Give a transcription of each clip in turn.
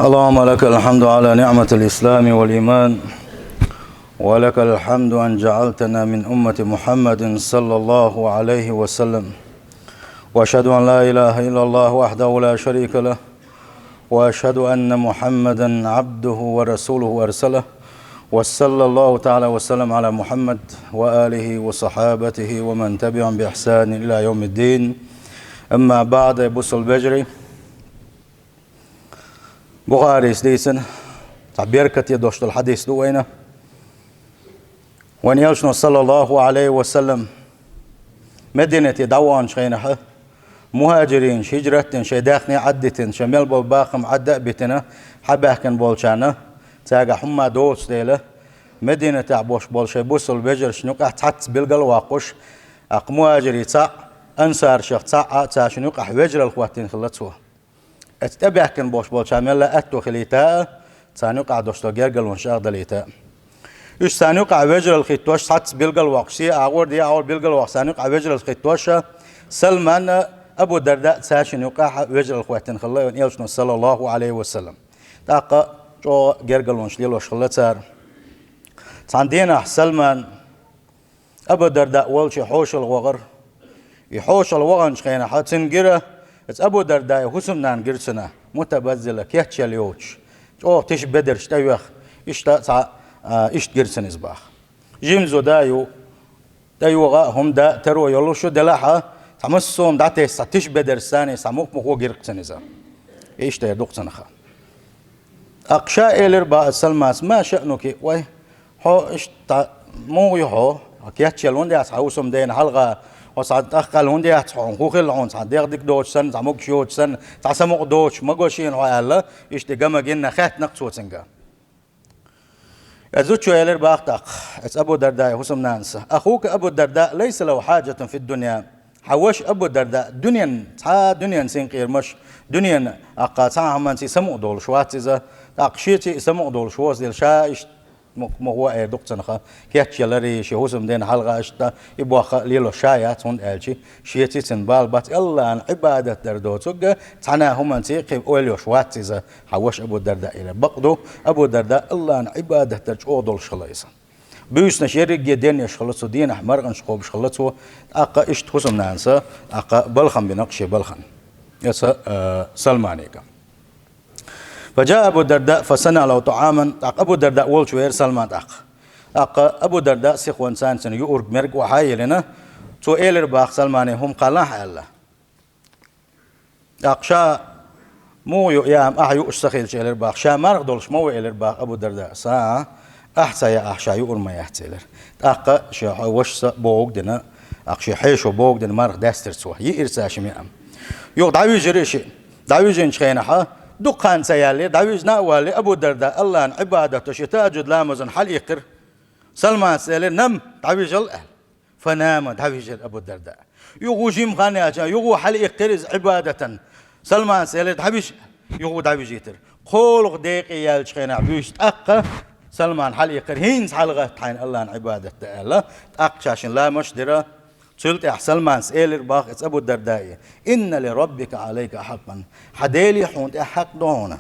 اللهم لك الحمد على نعمة الإسلام والإيمان، ولك الحمد أن جعلتنا من أمة محمد صلى الله عليه وسلم، وأشهد أن لا إله إلا الله وحده لا شريك له، وأشهد أن محمدا عبده ورسوله أرسله، وصلى الله تعالى وسلم على محمد وآله وصحابته ومن تبعهم بإحسان إلى يوم الدين. أما بعد، بص البجري بخاري سديسن تعبير كتير دوشت الحديث دوينه وان يلشنو صلى الله عليه وسلم مدينة دوان شينها مهاجرين شجرة شيداخني عدتن شمال بالباخم عدأ بتنا حباكن بولشانا تاقا حما دوش ديله مدينة تعبوش بولشي بوص البجر شنوقع تحت بالقل واقوش اق مهاجري تاع انصار شيخ تاع شنوقع وجر الخواتين خلتسوه اتبع كن بوش بولشامل اتو خليتا سانوقع دوشتو جرجل ونشاغ دليتا يش سانوقع وجر الخيتوش ساتس بيلقل واقشي اغور دي اول بيلقل واق سانوقع وجر الخيتوش سلمان ابو الدرداء ساشن يوقع وجر الخواتين خلا يلشنو صلى الله عليه وسلم تاقا جو جرجل ونشليل وشخلتار ساندينا سلمان ابو الدرداء ولشي حوش الوغر يحوش الوغن شخينا حتنجره أبو درداء حسمنان قرسنا متبذلة كيتشل يوش أو تش بدر شتايوخ إشتا إشت قرسن إزباخ جيمزو دايو هم دا ترو يلوشو دلاحة تمسهم داتي ستش بدر ساني ساموك مخو قرسن إزا إشتا يدوق سنخا أقشاء إلرباء السلماس ما شأنك وي هو إشتا مو يهو كيتشل وندي أسحوسم دين حلقة وصعد أخل هندي أتحون خوخل عون صعد يغدك دوش سن تعمق شوش سن تعسمق دوش ما قوشين وعلا إيش تجمع جينا خات نقصو تنجا أزوجو يلر باختق أبو الدرداء حسم نانس أخوك أبو الدرداء ليس له حاجة في الدنيا حوش أبو الدرداء دنيا سينقير مش دنيا أقاطع من سمو دول شوات إذا أقشيتي سمو دول شواز دل شايش ما هو أي دكتور كياتش يلري شهوسم دين حلقة أشتا يبغى ليلو شايات هون ألشي شيتي تنبال بات الله عن عبادة دردو تجا تنا هم أنتي قيب أوليو شوات إذا حوش أبو الدرداء إلى بقدو أبو الدرداء الله عن عبادة درج أودل شخليسا بيوسنا شيرك جدين يشخلصو دين أحمر شخوب شخلصو أقا إشت حسم نانسا أقا بلخم بنقش بلخن يسا سلمانيكا فجاء أبو الدرداء فصنع له طعاما أبو الدرداء ولشوير سلمان أبو الدرداء سيخوان سانسن يورق مرق وحاي لنا تو إيلر باخ سلماني هم قالها الله أقشا مو يام أحيو أشتخيل شيلر باخ شا مرق دولش مو إيلر باخ أبو الدرداء ساعة أحسا يا أحشا يور ما يحتيلر شا وش بوق دنا أقشي حيشو بوق دنا مرق داستر سوا يئرساش ميام يو دعوي جريشي دعوي جين شخينها دقان سيالي دعويزنا والي أبو الدرداء الله عن عبادته شتاجد لامزن حل يقر سلمان سيالي نم دعويز الأهل فنام دعويز أبو الدرداء يغو جيم خانياجا يغو حل يقر عبادة سلمان سيالي دعويز يغو دعويز يتر قولق ديقي يالشخين عبيش تأقى سلمان حل يقر هينس حلقة تحين الله عن عبادته الله تأقى شاشن لا مشدرة سلت سلمان سيلر باخ أبو الدرداء إن لربك عليك حقا حديلي حونت حق دعونا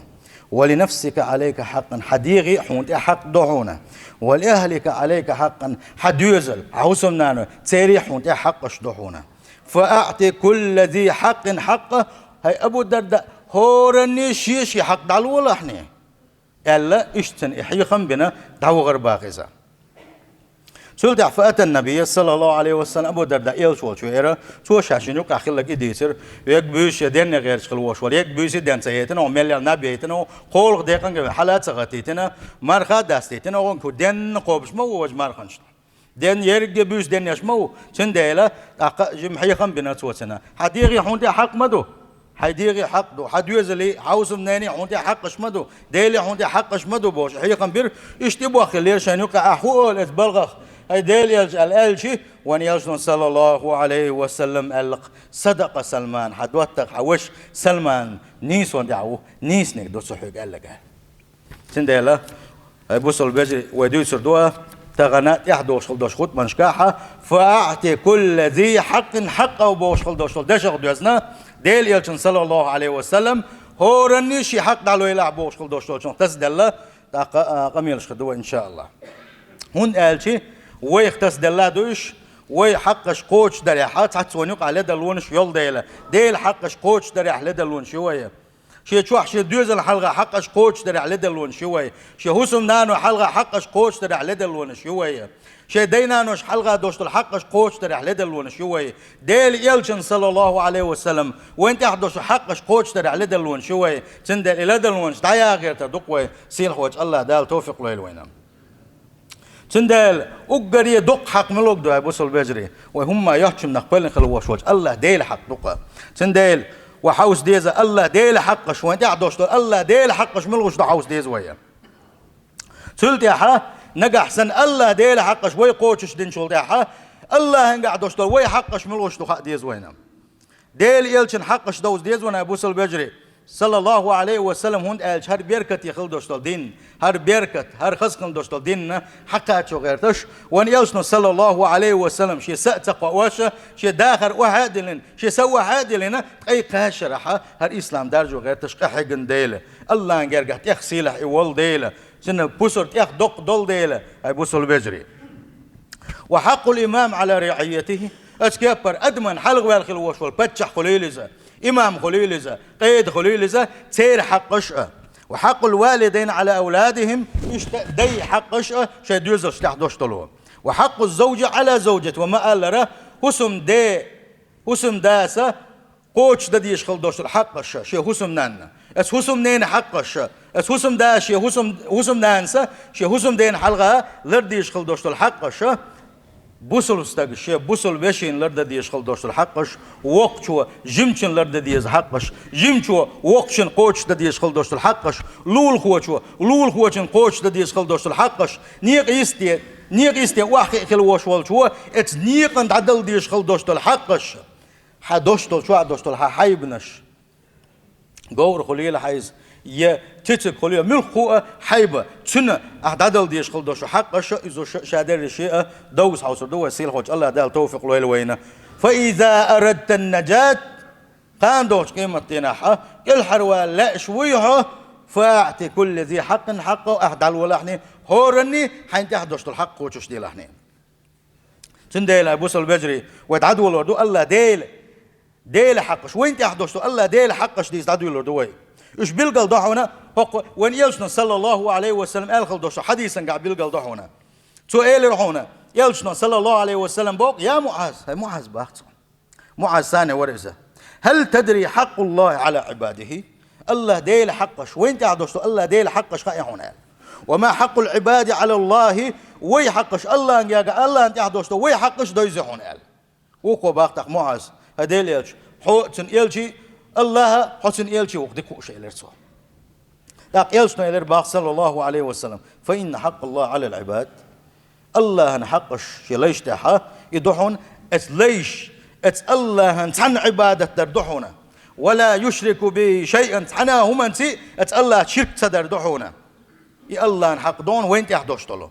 ولنفسك عليك حقا حديغي حونت حق دعونا ولأهلك عليك حقا حديزل عوسمنا تيري حونت حقش دعونا فأعطي كل ذي حق حقه هاي أبو الدرداء هورني شيشي حق دعو ولا احنا ألا اشتن إحيخم بنا دعو غرباغزا سلت فأتى النبي صلى الله عليه وسلم أبو الدرداء يلشول شويرة شو شاشين يقع خلك يديسر يك بيش يدين غير شخلوش ولا يك بيش يدين سيتنا ومليان نبيتنا قول دقيقة حالات سقطيتنا مرخا داستيتنا وانكو دين قوبش مو وج مرخنش دين يرجع بيش دين يشمو سنديلا جمحي خم بناتوتنا حديقي حونتي حق مدو حديقي حق دو حديوزلي حوس مناني حونتي حق شمدو ديلي حونتي حق شمدو بوش حي خم بير اشتبوا خلير شان يقع أحوال اتبلغ أي ديل الألشي وان يلشن صلى الله عليه وسلم ألق صدق سلمان حدوتك حوش سلمان نيس وندعو نيس نقدر صحيح قال لك سنديلا بوصل بجري وديو سردوها تغنات يحدوش خل دوش خط منشكاحة فأعطي كل ذي حق حقه وبوش خل دوش خل دشغل دوزنا ديل يلشن صلى الله عليه وسلم هورني شي حق دالو يلعبوا شغل دوشتول شون تسدل قميل شخدوا إن شاء الله هون قالشي ويختص دلا دوش وي حقش قوش دريحات حتى ونيق على دلونش يول ديلا ديل حقش قوش دريح لدلون شويه شي تشوح شي دوز الحلقه حقش قوش دريح لدلون شويه شي هوسم نانو حلقه حقش قوش دريح لدلون شويه شي دينانوش حلقه دوشت الحقش قوش دريح لدلون شويه ديل يلشن صلى الله عليه وسلم وانت احدوش حقش قوش دريح لدلون شويه تندل لدلون دايا غير تدقوي سيل خوج الله دال توفيق له وينام تندل أقري دق حق ملوك ده بوصل بجري وهم يحكم نقبلن خلوش وجه الله ديل حق دقة تندل وحوس ديزا الله ديل حقش وين تعدوش الله ديل حقش ملوش ده حوس ديز ويا سلت يا ها نجح سن الله ديل حقش وي قوتش دين شول يا ها الله هنقع دوش وي حقش ملوش ده حق ديز وينام ديل يلشن حقش دوز ديز وانا بوصل بجري صلى الله عليه وسلم هند قالش هر بيركت يخل دوشتل دين هر بيركت هر خسقن دوشتل دين حقات شو غيرتش وان يلشن صلى الله عليه وسلم شي سأت قواشة شي داخر وهادلن شي سوى هادلن اي قاشرحة هر اسلام دارجو غيرتش قحقن ديله الله نجرقت يخسيلح ايوال ديله سنة بوسر يخ دق دول ديله اي بوسل بجري وحق الامام على رعيته اشكبر ادمن حلق والخلوش والبتشح خليلزه إمام خليلزة قيد خليلزة تير حق قشأة وحق الوالدين على أولادهم دي حق قشأة شيء يوزر شتحدوش طلوه وحق الزوجة على زوجته وما قال له هسم داسة قوش دي يشخل دوش الحق قشأة شيء هسم نانا اس هسم نين حق قشأة اس هسم دا شيء هسم نانسة شيء هسم دين حلقة لردي يشخل دوش الحق قشأة بوصل استقش بوصل بيشين لرد دي يشخل دوش الحقش وقتشوا جمشن لرد دي يزحقش جمشوا وقتشن قوش دي يشخل دوش الحقش لول خوشن قوش دي يشخل دوش الحقش نيق يستي واحد خلوش والشوا ات نيق عند عدل دي يشخل دوش الحقش حدوش شو عدوش حيبنش قور خليل حيز يا تيتك خليه ملخوة حيبة تنا أحدادل ديش خل دوش حق إذا شادر الشيء دوس حوصر دو وسيل خوش الله دال توفيق له الوينة فإذا أردت النجاة قان دوش قيمة تناحة الحروة لا شويها فاعطي كل ذي حق حقه أحدال ولحني هورني حين تحدوش الحق وتش دي لحني تنديل أبوس البجري وتعدوا الوردو الله ديل حقش وين تحدوش الله ديل حقش دي تعدوا الوردو إيش بيلقى ضحونا وين يلشنا صلى الله عليه وسلم قال خلدوش حديثا قاعد بيلقى ضحونا تو إيه رحونا يلشنا صلى الله عليه وسلم بوق يا معاذ باخت معاذ ثاني ورزة هل تدري حق الله على عباده الله ديل حقش وين تعدوش الله ديل حقش خايحونا وما حق العباد على الله وي حقش الله الله انت تعدوش وي حقش دويزحونا وكو باختك معاذ هديل يلش حوتن يلشي الله حسن إلشي وقت كوش إلرسوا لك إلشنا إلر صلى الله عليه وسلم فإن حق الله على العباد الله نحقش ليش تحا يدحون ليش الله عن عبادة تردحونا ولا يشرك به شيئا حنا هم انتي الله شرك تدردحونا الله نحق دون وين تحدوش طلو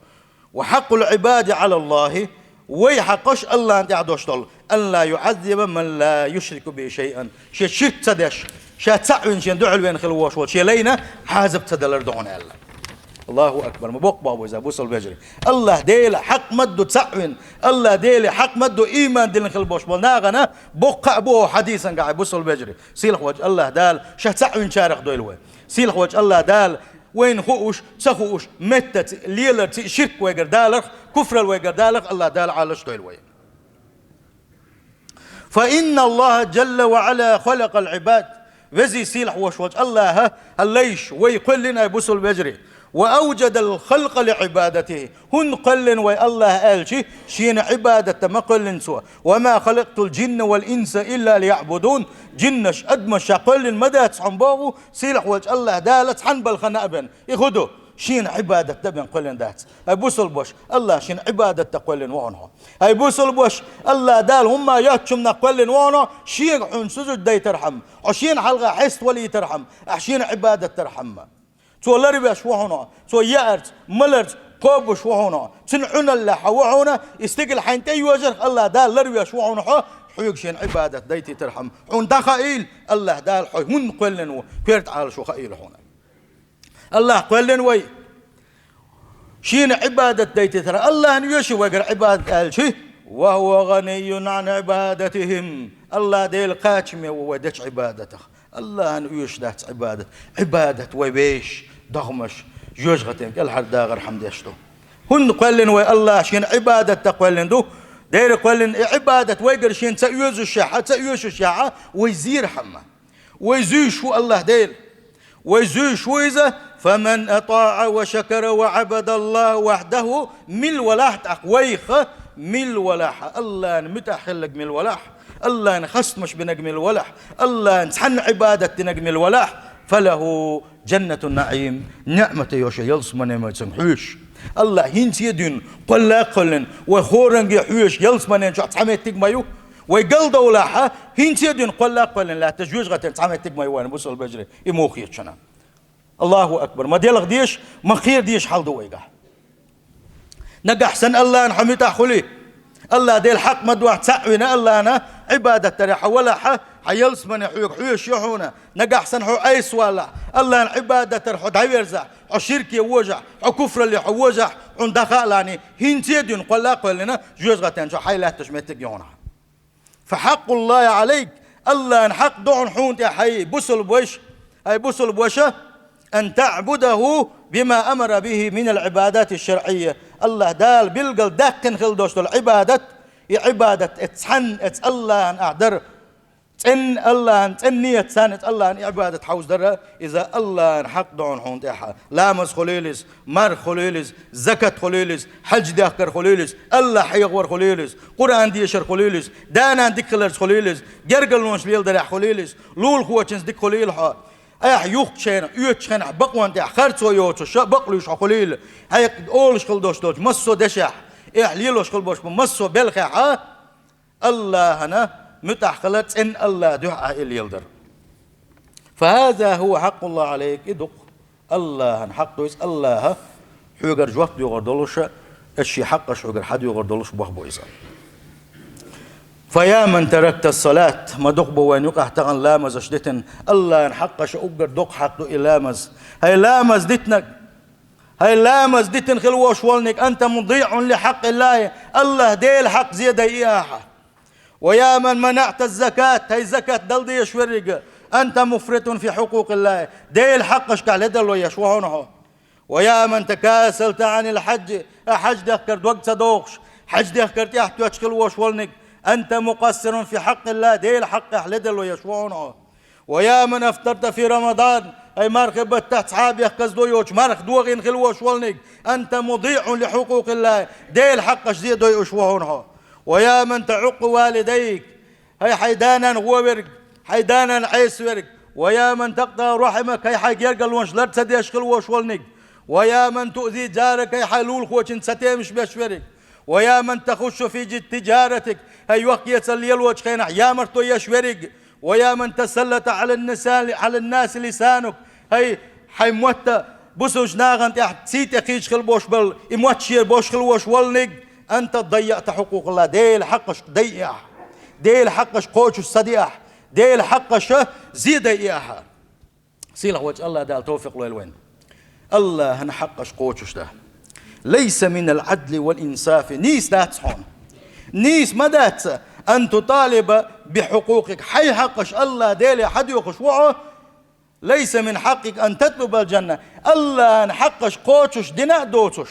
وحق العباد على الله ويحقش الله أنت عدوشتل أن لا يعذب من لا يشرك به شيئا شيء شرك تدش شيء تعوين شيء دعوا بين خلوش وشيء لينا حازب تدلر دعون الله أكبر مبوق بابو إذا بوصل بجري الله ديل حق مدو تعوين الله ديل حق مدو إيمان ديل خلبوش بلناغنا بوق أبوه حديثا قاعد بوصل بجري سيلخ وجه الله دال شيء تعوين شارخ دويل وين سيلخ وجه الله دال وين خوش سخوش متت ليلر شرك ويقر دالر كفر الويقر دالر الله دال على شتويل وين فإن الله جل وعلا خلق العباد وزي سيلح وشوج الله هليش ويقول لنا يبوسل بجري وأوجد الخلق لعبادته هن قلن وي الله قال شين عبادة ما قلن سوى وما خلقت الجن والإنس إلا ليعبدون جنش أدمش قلن مدى تسعنبوه سيلح وجه الله دالت حنبل خنابن يخدو شين عبادة تبين قلن دات هاي بوصل بوش الله شين عبادة تقلن وعنه هاي بوصل بوش الله دال هما ياتشمنا قلن وعنه شين حون سجد دي ترحم عشين حلقة حست ولي ترحم عشين عبادة ترحم تو لربي شوهنا تو يأرت ملرت قوب شوهنا تنعون الله وعونا استقل حين تي وجه الله دال لربي شوهنا حيوك شين عبادة ديتي ترحم حون دخائل الله دال حي هن قلن وكيرت على شو خائل هنا الله قلن وي شين عبادة ديتي ترى الله أن يشي وقر عبادة قال شي وهو غني عن عبادتهم الله ديل قاتم وودش عبادته الله أن يشدت عبادة وبيش ضغمش جوجغتين قال حد داغر حمد يشتو هن قلن وي الله شين عبادة تقولن دو دير قلن عبادة ويقر شين تأيوز الشاعة ويزير حما ويزيش الله ديل ويزيش ويزه فمن أطاع وشكر وعبد الله وحده مل ولاح ويخ مل ولاح الله متحلق مل ولاح الله نخص مش بنجم الولح الله نسحن عبادة نجم الولح فله جنة النعيم نعمة يوشا يلص من ما تسمحوش الله هنت يدين قل قلن وخورن يحوش يلص من شو تعمل تجمعيو ويقل ولاحة هنت يدين قل قلن لا تجوز غتن تعمل تجمعيو وانا بوصل بجري يموخيت شنا الله أكبر ما ديلك ديش ما خير ديش حال دويقه نجح سن الله نحمي تأخلي الله ديل حق مدوح تسعونا الله أنا عبادة تريحة ولا حيلس من حيوش يحونا نجح سن حو أيس ولا الله عبادة ترحو دعيرزع حو شركي ووجع حو كفر اللي حو وجع عن دخالاني هنتيدين قل لنا جوز غتان شو حي لا تشمتك يونا فحق الله عليك الله حق دعن حون يا حي بوصل بوش هاي بوصل بوشه أن تعبده بما أمر به من العبادات الشرعية الله دال بلقل داكن خلدوش العبادة عبادة اتسحن الله أن أعدر تن الله أن تنية سنة الله أن عبادة حوز درة إذا الله أن حق دعون حون تيحا لامز خليلز مر خليلز زكاة خليلز حج داخر خليلز الله حيغور خليلز قرآن ديشر خليلز دانا ديكلرز خليلز جرقل نونش ليل درع خليلز لول خواتشنز ديك خليلها أيح يوخشين يوتشين بقوان تاع خرطو يوتش بقلوش خليل هاي أولش خلدوش دوش مصو دشح إيح ليلوش خلبوش مصو بالخيحة الله هنا متحخلت إن الله دعاء اللي يلدر فهذا هو حق الله عليك إدق الله حق دويس الله حوغر جوات يغردلوش الشي حقش حوغر حد يغردلوش بوخبويسا فيا من تركت الصلاة ما دقبو وين يقع تغن لامز اشدتن الله نحقش أقر دق حقه إلامز هاي لامز دتنك هاي لامز دتن خلوش ولنك أنت مضيع لحق الله الله ديل حق زيادة إياها ويا من منعت الزكاة هاي زكاة دل دي يشورق أنت مفرط في حقوق الله ديل حقش كالهدل ويشوهونه ويا من تكاسلت عن الحج حج دخكر وقت صدوقش حج دخكر تحت وشخلوش ولنك أنت مقصر في حق الله ديل حق أحلدل ويشوعونه ويا من أفطرت في رمضان أي مرخبة تحت صحاب يخكز دويوش مرخ دوغين خلوش ولنك أنت مضيع لحقوق الله ديل حق شديد ويشوعونه ويا من تعق والديك هي حيدانا غوبرك حيدانا عيسورك ويا من تقطع رحمك هي حيقرقل ونشلت سديش خلوش ولنك ويا من تؤذي جارك هي حيلول خوشن ستيمش بشورك ويا من تخش في تجارتك هي وقيت الليل خينا يا مرتو يشورق ويا من تسلط على الناس لسانك هي حيموت بوسوش ناغن تحت سيت اخيش خل بوش بل اموت شير بوش خل وش ولنق انت ضيعت حقوق الله ديل حقش ضيع ديل حقش قوش الصديح ديل حقش زيد اياها سيله وجه الله دال توفيق له الوين الله هن حقش قوش ده ليس من العدل والإنصاف نيس داتسون نيس ما داتس أن تطالب بحقوقك حي حقش الله ديلي حد يخش وعه ليس من حقك أن تطلب الجنة الله حقش قوتش دنا دوتش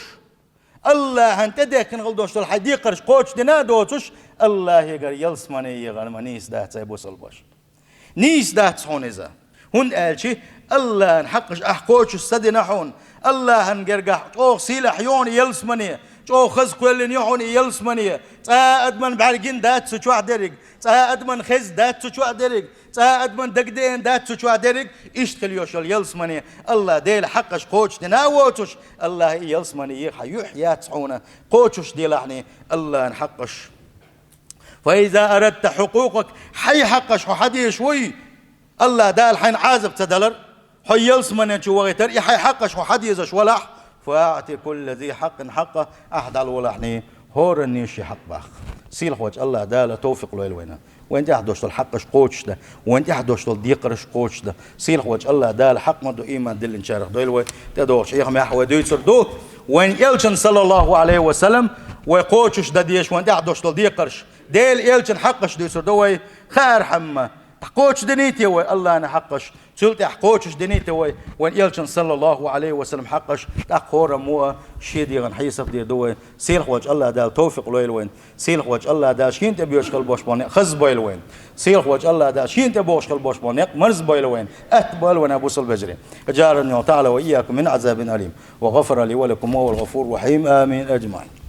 الله هنتديك نغلدوش الحديقرش قوتش دنا دوتش الله يقر يلسمني يغر نيس داتس يبوس البش نيس داتسون إذا هن قال شي الله نحقش أحقوش السدنا حون الله هنقرقح أو سيلح يون يلسمني أو خز كل يون يلسمني تأد من بعرقين دات سوى درج تأد من خز دات سوى درج تأد من دقدين دات سوى درج إشتغل يوشل يلسمني الله ديل حقش قوش تناوتش الله يلسمني يحيى تسعونه قوش ديلحني الله نحقش فإذا أردت حقوقك حي حقش وحدي شوي الله دال حين عازب تدلر حيلس من شوغيتر يحي حقش وحديزش ولح فأعطي كل ذي حق حقه أحد الولحني هور النيشي حق باخ سيل خوج الله دال توفق له الوينه وين تحدوش الحقش قوتش ده وين تحدوش الديقرش قوتش ده سيلخ وجه الله دال حق مدو إيمان دل نشارخ دويل تدوش إيخ ما يحوى دويتر دو وين يلشن صلى الله عليه وسلم ويقوتش ده ديش وين تحدوش الديقرش ديل يلشن حقش دويتر دوي خير حما حقوش دنيتي وي الله أنا حقش سلت حقوش دنيتي وي وين يلشن صلى الله عليه وسلم حقش تأخور مو شيدي غن حيصف دي دوي سيلخ وجه الله دال توفيق لويل وين سيلخ وجه الله دال شين تبيوش قلبوش بوني خز بويل وين سيلخ وجه الله دال شين تبوش قلبوش بوني مرز بويل وين بويل وين أبو البجري جارني وتعالى وإياكم من عذاب أليم وغفر لي ولكم وهو الغفور الرحيم آمين أجمعين.